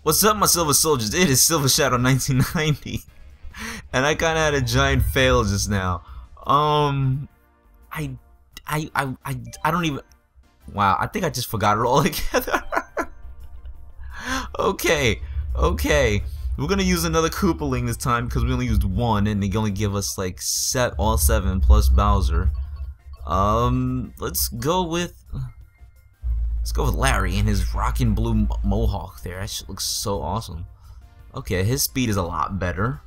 What's up, my Silver Soldiers? It is Silver Shadow 1990, and I kind of had a giant fail just now. I don't even. Wow, I think I just forgot it all together. Okay, we're gonna use another Koopaling this time because we only used one, and they only give us like all 7 plus Bowser. Let's go with Larry and his rockin' blue mohawk there. That shit looks so awesome. Okay, his speed is a lot better.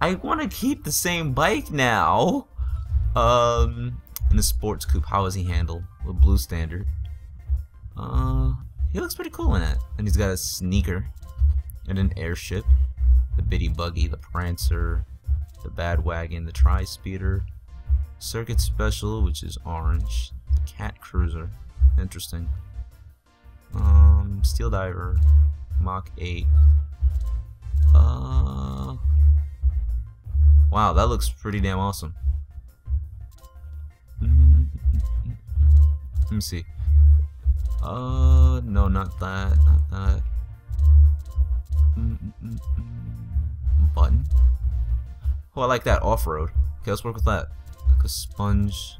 I want to keep the same bike now. In the sports coupe, how is he handled? With blue standard. He looks pretty cool in it. And he's got a sneaker and an airship, the bitty buggy, the prancer, the bad wagon, the tri-speeder, circuit special, which is orange, the cat cruiser, interesting. Steel diver, Mach 8. Wow, that looks pretty damn awesome. Let me see. No, not that, Button. Oh, I like that, off-road. Okay, let's work with that. Like a sponge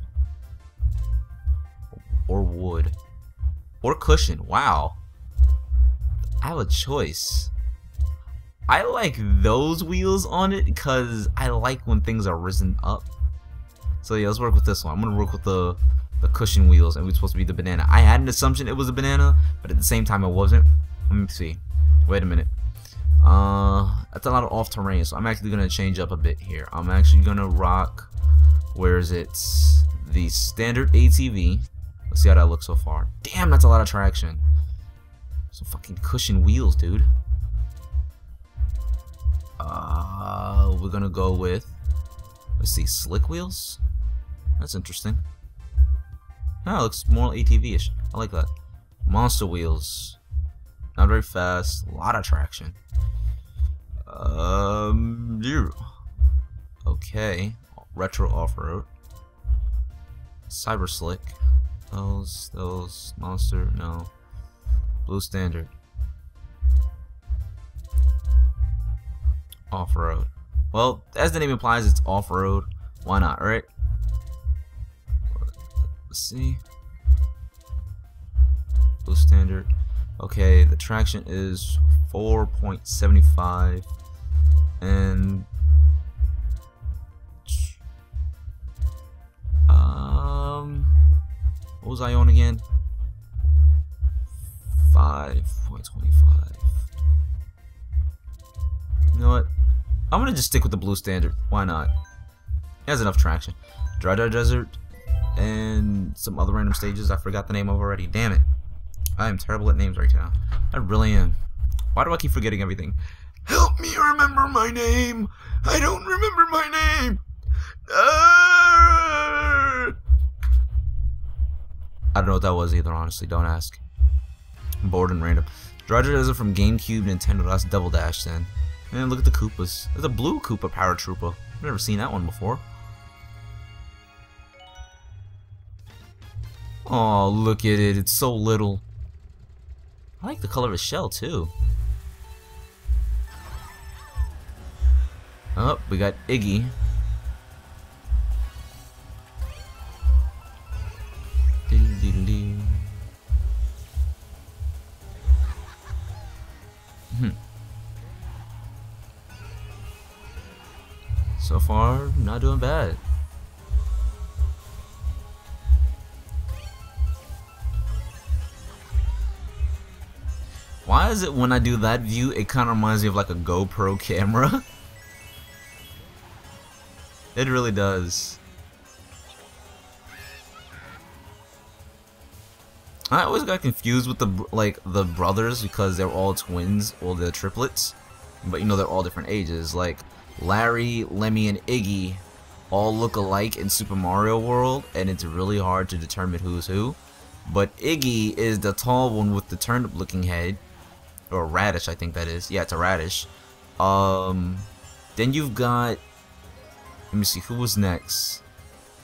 or wood. Or cushion. Wow. I have a choice. I like those wheels on it because I like when things are risen up. So yeah, let's work with this one. I'm gonna work with the cushion wheels, and we're supposed to be the banana. I had an assumption it was a banana, but at the same time it wasn't. Let me see. Wait a minute. That's a lot of off terrain, so I'm actually gonna change up a bit here. I'm actually gonna rock. Where is it? The standard ATV. Let's see how that looks so far. Damn, that's a lot of traction. Some fucking cushion wheels, dude. We're gonna go with, let's see, slick wheels. That's interesting. No, it looks more ATV-ish. I like that. Monster wheels. Not very fast. A lot of traction. Okay. Retro off-road. Cyber slick. Those monster, no. Blue standard. Off-road. Well, as the name implies, it's off-road. Why not, right? Let's see. Blue standard. Okay, the traction is 4.75, and what was I on again? 5.25. You know what? I'm gonna just stick with the blue standard. Why not? It has enough traction. Dry Desert and some other random stages I forgot the name of already. Damn it. I am terrible at names right now. I really am. Why do I keep forgetting everything? Help me remember my name! I don't remember my name! I don't know what that was either, honestly. Don't ask. I'm bored and random. Dry Desert from GameCube, Nintendo. That's Double Dash then. Man, look at the Koopas. There's a blue Koopa Paratrooper. I've never seen that one before. Oh, look at it. It's so little. I like the color of his shell, too. Oh, we got Iggy. So far, not doing bad. Why is it when I do that view, it kind of reminds me of like a GoPro camera? It really does. I always got confused with the brothers because they're all twins, or they're triplets, but you know they're all different ages. Like Larry, Lemmy, and Iggy all look alike in Super Mario World, and it's really hard to determine who's who. But Iggy is the tall one with the turnip-looking head, or radish, I think that is. Yeah, it's a radish. Then you've got, let me see, who was next?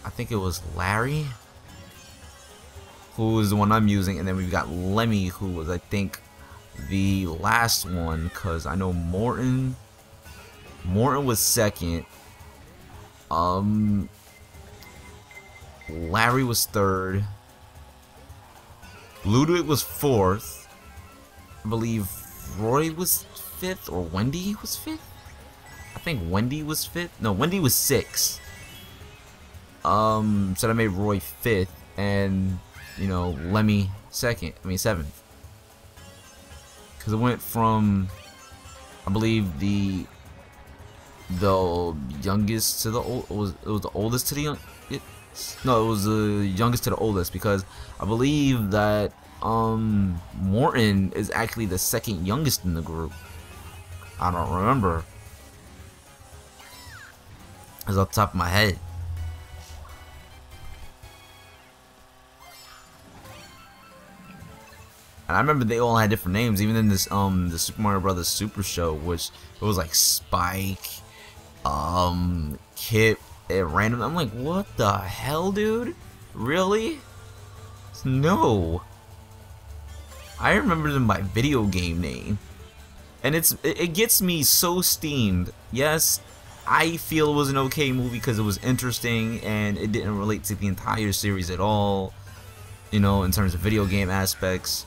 I think it was Larry, who is the one I'm using, and then we've got Lemmy, who was, I think, the last one, because I know Morton was second. Larry was third. Ludwig was fourth. I believe Roy was fifth, or Wendy was fifth. I think Wendy was fifth. No, Wendy was sixth. So that made Roy fifth, and you know, Lemmy second. I mean seventh. Because it went from, I believe, the youngest to the old. It was the oldest to the young. No, it was the youngest to the oldest, because I believe that Morton is actually the second youngest in the group. I don't remember. It's off the top of my head. And I remember they all had different names, even in this the Super Mario Brothers Super Show, which it was like Spike, Kip, and random. I'm like, what the hell, dude? Really? No. I remember them by video game name, and it gets me so steamed. Yes, I feel it was an okay movie because it was interesting and it didn't relate to the entire series at all, you know, in terms of video game aspects.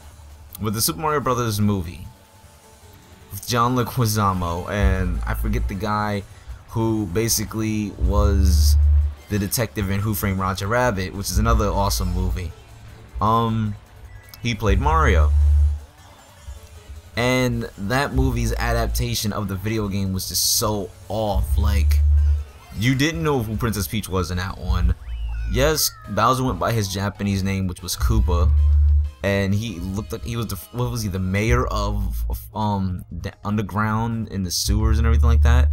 With the Super Mario Brothers movie with John Leguizamo, and I forget the guy who basically was the detective in Who Framed Roger Rabbit, which is another awesome movie. He played Mario, and that movie's adaptation of the video game was just so off. Like, you didn't know who Princess Peach was in that one. Yes, Bowser went by his Japanese name, which was Koopa, and he looked like he was the mayor of the underground in the sewers and everything like that.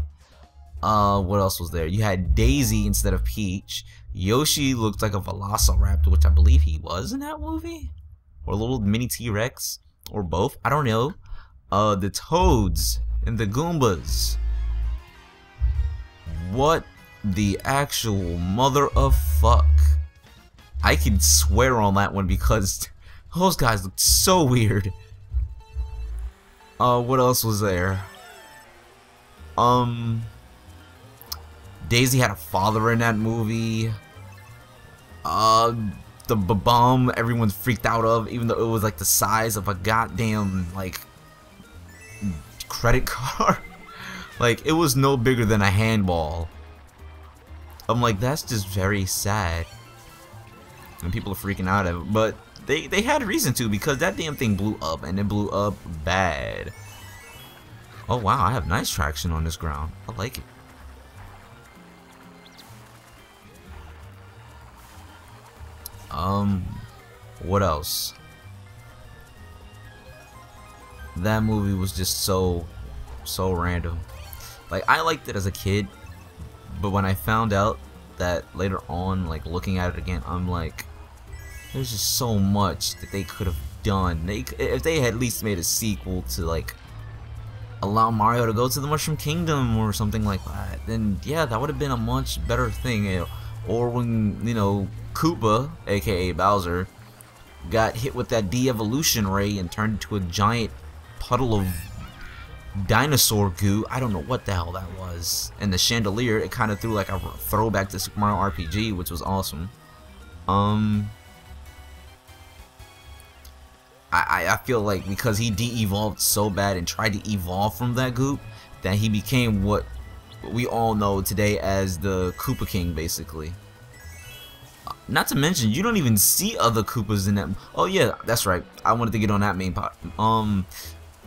What else was there? You had Daisy instead of Peach. Yoshi looked like a Velociraptor, which I believe he was in that movie, or a little mini T-Rex, or both. I don't know. The Toads and the Goombas. What the actual mother of fuck? I can swear on that one because those guys looked so weird. What else was there? Daisy had a father in that movie. The bomb everyone's freaked out of, even though it was like the size of a goddamn like credit card. Like, it was no bigger than a handball. I'm like, that's just very sad. And people are freaking out at it, but they had a reason to, because that damn thing blew up, and it blew up bad. Oh wow, I have nice traction on this ground. I like it. What else? That movie was just so random. Like, I liked it as a kid, but when I found out that later on, like looking at it again, I'm like, there's just so much that they could have done. If they had at least made a sequel to like allow Mario to go to the Mushroom Kingdom or something like that, then yeah, that would have been a much better thing. Or when, you know, Koopa, aka Bowser, got hit with that de-evolution ray and turned into a giant puddle of dinosaur goo. I don't know what the hell that was. And the chandelier, it kind of threw like a throwback to Super Mario RPG, which was awesome. I feel like because he de-evolved so bad and tried to evolve from that goop, that he became what we all know today as the Koopa King, basically. Not to mention, you don't even see other Koopas in that. Oh yeah, that's right. I wanted to get on that main part.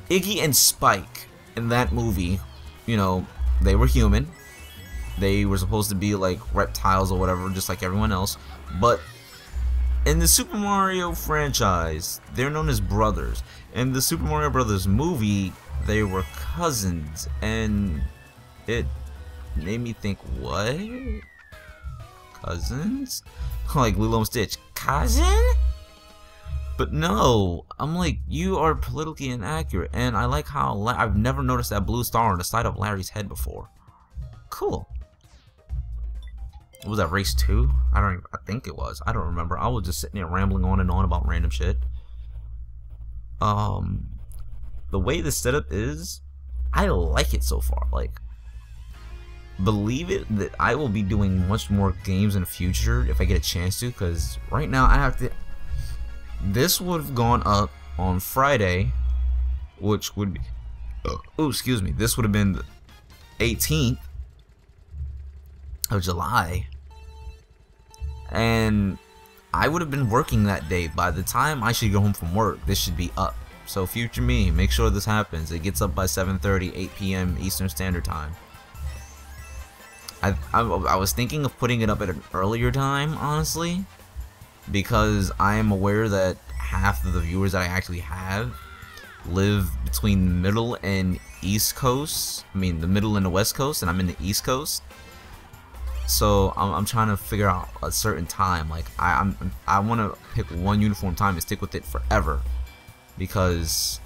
Iggy and Spike in that movie, you know, they were human. They were supposed to be like reptiles or whatever, just like everyone else. But in the Super Mario franchise, they're known as brothers. In the Super Mario Brothers movie, they were cousins, and it made me think, what? Cousins? Like Lilo and Stitch, cousin? But no, I'm like, you are politically inaccurate, and I like how I've never noticed that blue star on the side of Larry's head before. Cool. Was that race 2? I think it was. I don't remember. I was just sitting there rambling on and on about random shit. the way the setup is, I like it so far. Like, believe it that I will be doing much more games in the future if I get a chance to, because right now I have to. This would have gone up on Friday, which would be, oh excuse me, this would have been the 18th of July, and I would have been working that day. By the time I should go home from work, this should be up. So future me, make sure this happens. It gets up by 7:30, 8 p.m. Eastern Standard Time. I was thinking of putting it up at an earlier time, honestly, because I am aware that half of the viewers that I actually have live between the middle and east coast. I mean, the middle and the west coast, and I'm in the east coast. So I'm trying to figure out a certain time. Like I want to pick one uniform time and stick with it forever, because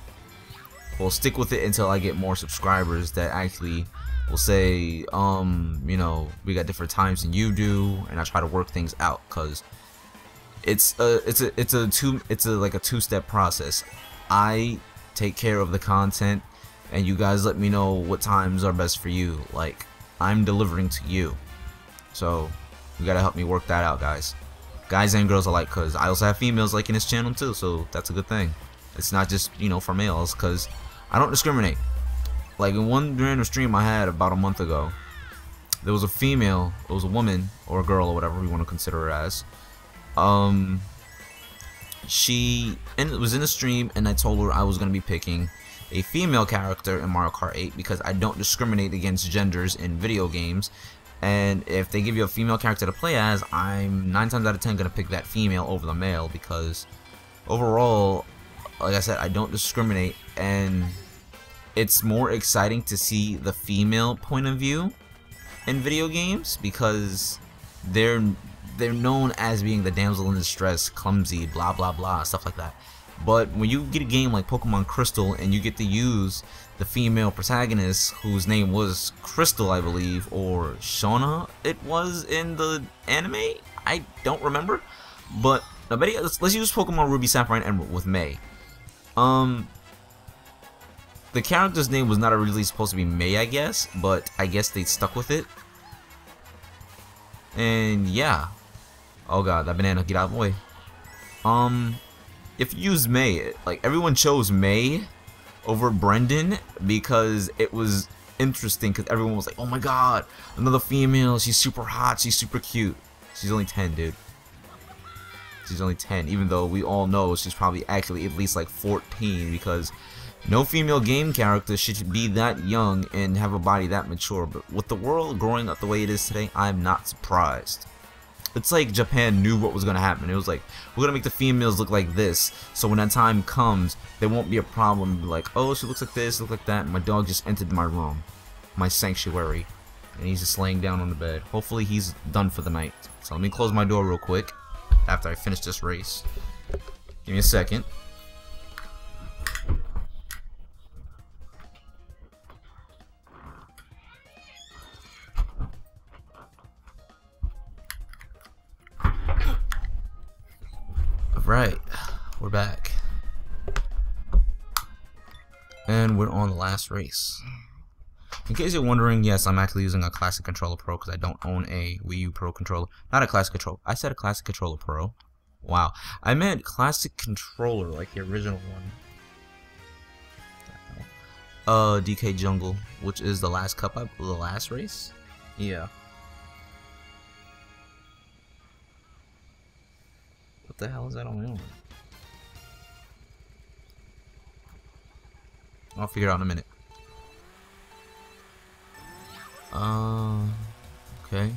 we'll stick with it until I get more subscribers that actually will say, you know, we got different times than you do, and I try to work things out, because it's like a two-step process. I take care of the content, and you guys let me know what times are best for you. Like, I'm delivering to you, so you gotta help me work that out, guys and girls alike, because I also have females liking this channel too, so that's a good thing. It's not just, you know, for males, because I don't discriminate. Like, in one random stream I had about a month ago, there was a female, it was a woman, or a girl, or whatever you want to consider her as. She was in the stream, and I told her I was going to be picking a female character in Mario Kart 8, because I don't discriminate against genders in video games. And if they give you a female character to play as, I'm 9 times out of 10 going to pick that female over the male, because overall, like I said, I don't discriminate, and it's more exciting to see the female point of view in video games, because they're known as being the damsel in distress, clumsy, blah blah blah, stuff like that. But when you get a game like Pokemon Crystal and you get to use the female protagonist, whose name was Crystal, I believe, or Shauna it was in the anime, I don't remember, but let's use Pokemon Ruby, Sapphire, and Emerald with May. The character's name was not originally supposed to be May, I guess, but I guess they stuck with it. And yeah. Oh god, that banana, get out of the way. If you use May, like, everyone chose May over Brendan because it was interesting, because everyone was like, oh my god, another female, she's super hot, she's super cute. She's only 10, dude. She's only 10, even though we all know she's probably actually at least like 14, because no female game character should be that young and have a body that mature. But with the world growing up the way it is today, I'm not surprised. It's like Japan knew what was going to happen. It was like, we're going to make the females look like this, so when that time comes, there won't be a problem. Be like, oh, she looks like this, look like that, and my dog just entered my room, my sanctuary, and he's just laying down on the bed. Hopefully he's done for the night. So let me close my door real quick after I finish this race. Give me a second. Right, we're back, and we're on the last race. In case you're wondering, yes, I'm actually using a Classic Controller Pro, because I don't own a Wii U Pro controller. Not a Classic Controller. I said a Classic Controller Pro. Wow, I meant Classic Controller, like the original one. DK Jungle, which is the last cup, the last race. Yeah. What the hell is that on? I'll figure it out in a minute. Okay.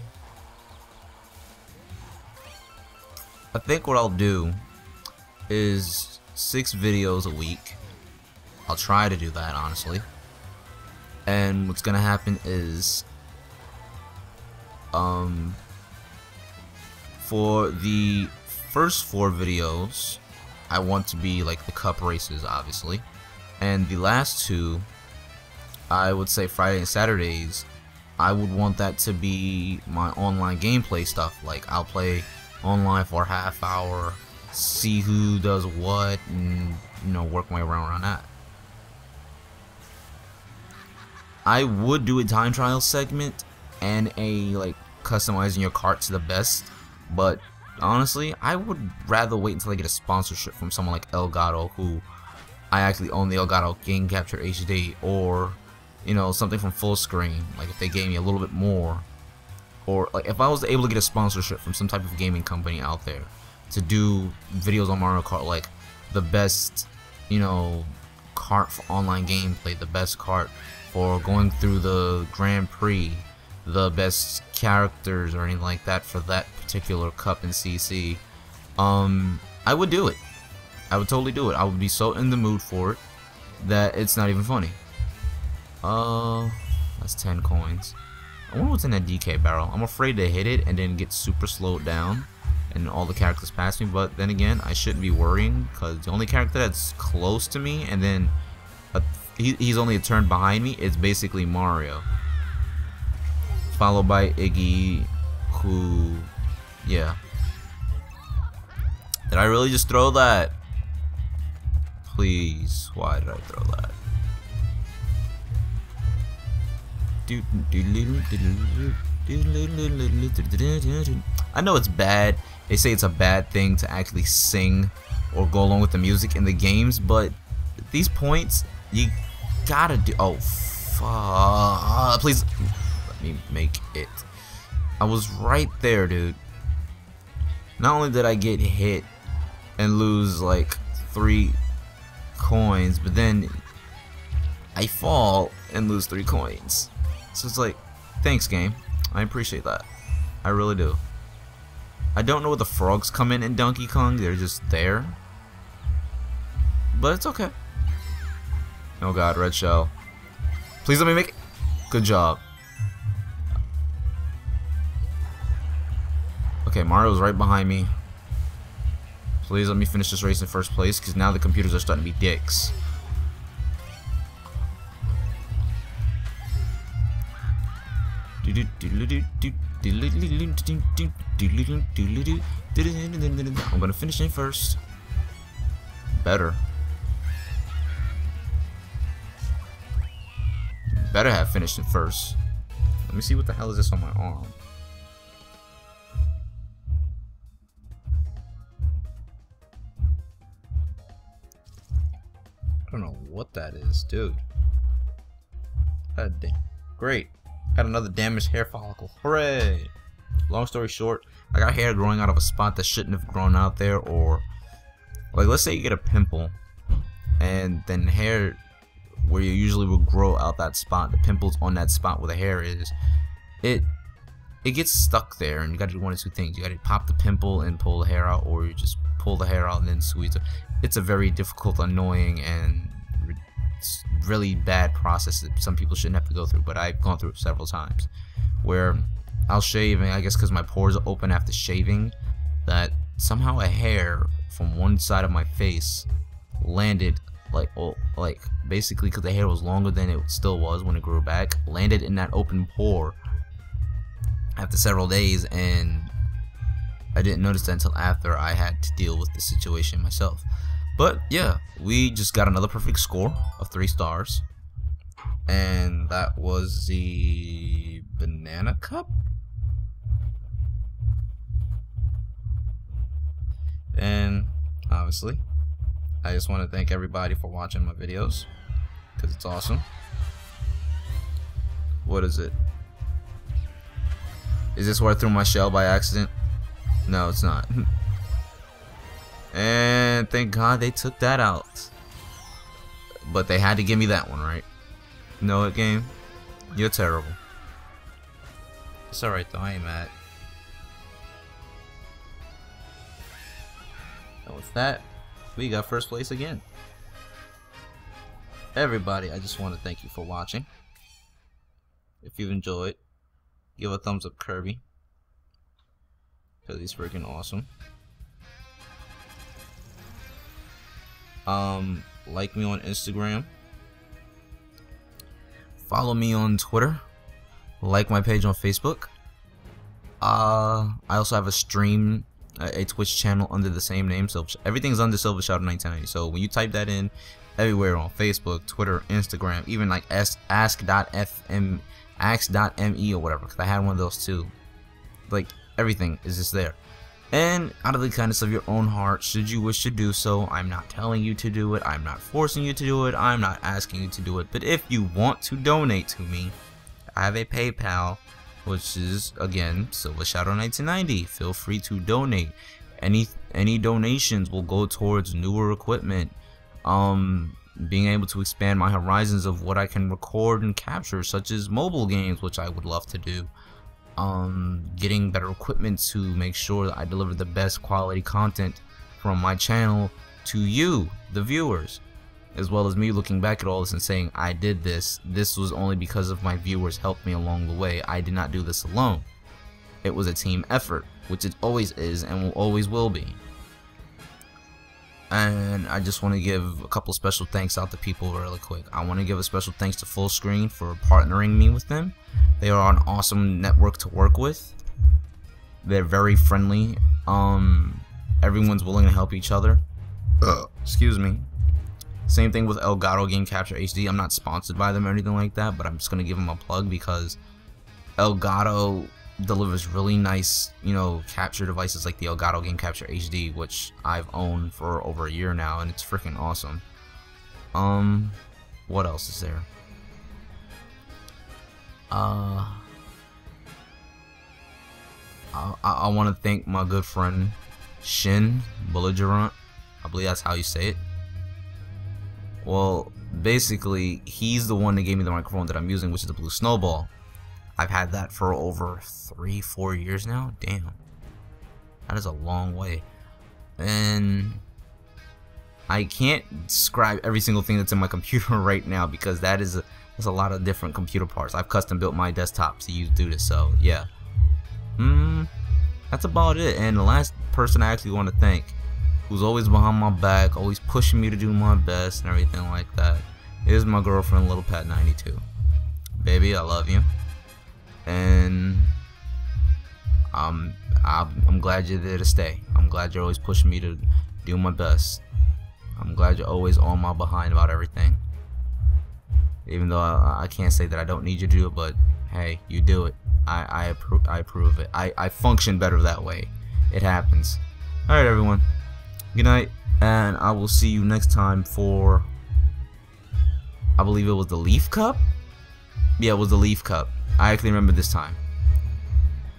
I think what I'll do is 6 videos a week. I'll try to do that, honestly. And what's gonna happen is, for the first 4 videos, I want to be like the cup races, obviously, and the last 2, I would say Friday and Saturdays, I would want that to be my online gameplay stuff. Like, I'll play online for a half hour, see who does what, and, you know, work my way around that. I would do a time trial segment and a like customizing your cart to the best, but honestly, I would rather wait until I get a sponsorship from someone like Elgato, who I actually own the Elgato Game Capture HD, or you know, something from Full Screen, like if they gave me a little bit more, or like if I was able to get a sponsorship from some type of gaming company out there to do videos on Mario Kart, like the best, you know, cart for online gameplay, the best cart for going through the Grand Prix, the best characters or anything like that for that particular cup in CC, I would do it. I would totally do it. I would be so in the mood for it that it's not even funny. That's 10 coins. I wonder what's in that DK barrel. I'm afraid to hit it and then get super slowed down and all the characters pass me, but then again, I shouldn't be worrying because the only character that's close to me and then he's only a turn behind me, it's basically Mario, followed by Iggy, who, yeah. Did I really just throw that? Please, why did I throw that? I know it's bad. They say it's a bad thing to actually sing or go along with the music in the games, but at these points, you gotta do. Oh, fuck. Please, let me make it. I was right there, dude. Not only did I get hit and lose like 3 coins, but then I fall and lose 3 coins. So it's like, thanks game, I appreciate that, I really do. I don't know where the frogs come in Donkey Kong, they're just there, but it's okay. Oh god, red shell, please let me make it. Good job. Okay, Mario's right behind me. Please let me finish this race in first place, because now the computers are starting to be dicks. I'm gonna finish in first. Better have finished in first. Let me see what the hell is this on my arm. I don't know what that is, dude. God damn. Great. Got another damaged hair follicle. Hooray! Long story short, I got hair growing out of a spot that shouldn't have grown out there, or like let's say you get a pimple and then hair where you usually would grow out that spot, the pimples on that spot where the hair is, it gets stuck there, and you gotta do one of two things. You gotta pop the pimple and pull the hair out, or you just pull the hair out and then squeeze it. It's a very difficult, annoying, and really bad process that some people shouldn't have to go through, but I've gone through it several times, where I'll shave, and I guess because my pores are open after shaving, that somehow a hair from one side of my face landed like basically because the hair was longer than it still was when it grew back, landed in that open pore after several days, and I didn't notice that until after I had to deal with the situation myself. But yeah, we just got another perfect score of 3 stars, and that was the banana cup. And obviously, I just want to thank everybody for watching my videos, because it's awesome. What is it? Is this where I threw my shell by accident? No, it's not. And thank God they took that out. But they had to give me that one, right? You know what, game? You're terrible. It's alright though, I ain't mad. And with that, we got first place again. Everybody, I just want to thank you for watching. If you've enjoyed, give a thumbs up Kirby, because he's freaking awesome. Like me on Instagram, follow me on Twitter, like my page on Facebook. I also have a stream, a Twitch channel under the same name, so everything's under Silver Shadow 1990. So when you type that in, everywhere on Facebook, Twitter, Instagram, even like ask.me or whatever, because I had one of those too. Like, everything is just there. And out of the kindness of your own heart, should you wish to do so, I'm not telling you to do it, I'm not forcing you to do it, I'm not asking you to do it, but if you want to donate to me, I have a PayPal, which is, again, SilverShadow1990. Feel free to donate. Any donations will go towards newer equipment, being able to expand my horizons of what I can record and capture, such as mobile games, which I would love to do. Getting better equipment to make sure that I deliver the best quality content from my channel to you, the viewers, as well as me looking back at all this and saying, I did this. This was only because of my viewers helped me along the way. I did not do this alone. It was a team effort, which it always is and will always will be. And I just want to give a couple special thanks out to people really quick. I want to give a special thanks to Full Screen for partnering me with them. They are an awesome network to work with. They're very friendly. Everyone's willing to help each other. Excuse me. Same thing with Elgato Game Capture HD. I'm not sponsored by them or anything like that, but I'm just gonna give them a plug because Elgato delivers really nice, capture devices like the Elgato Game Capture HD, which I've owned for over a year now, and it's freaking awesome. What else is there? I want to thank my good friend Shin Belligerent. I believe that's how you say it. Well, basically, he's the one that gave me the microphone that I'm using, which is the Blue Snowball. I've had that for over 3-4 years now. Damn, that is a long way. And I can't describe every single thing that's in my computer right now because there's a lot of different computer parts. I've custom built my desktop to do this, so yeah. That's about it. And the last person I actually want to thank, who's always behind my back, always pushing me to do my best and everything like that, is my girlfriend, Little Pat 92. Baby, I love you. And I'm glad you're there to stay. I'm glad you're always pushing me to do my best. I'm glad you're always on my behind about everything. Even though I can't say that I don't need you to do it, but hey, you do it. I approve it. I function better that way. It happens. Alright, everyone. Good night, and I will see you next time for, I believe it was the Leaf Cup? Yeah, it was the Leaf Cup. I actually remember this time.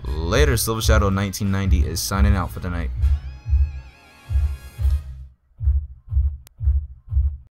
Later, SilverShadow1990 is signing out for the night.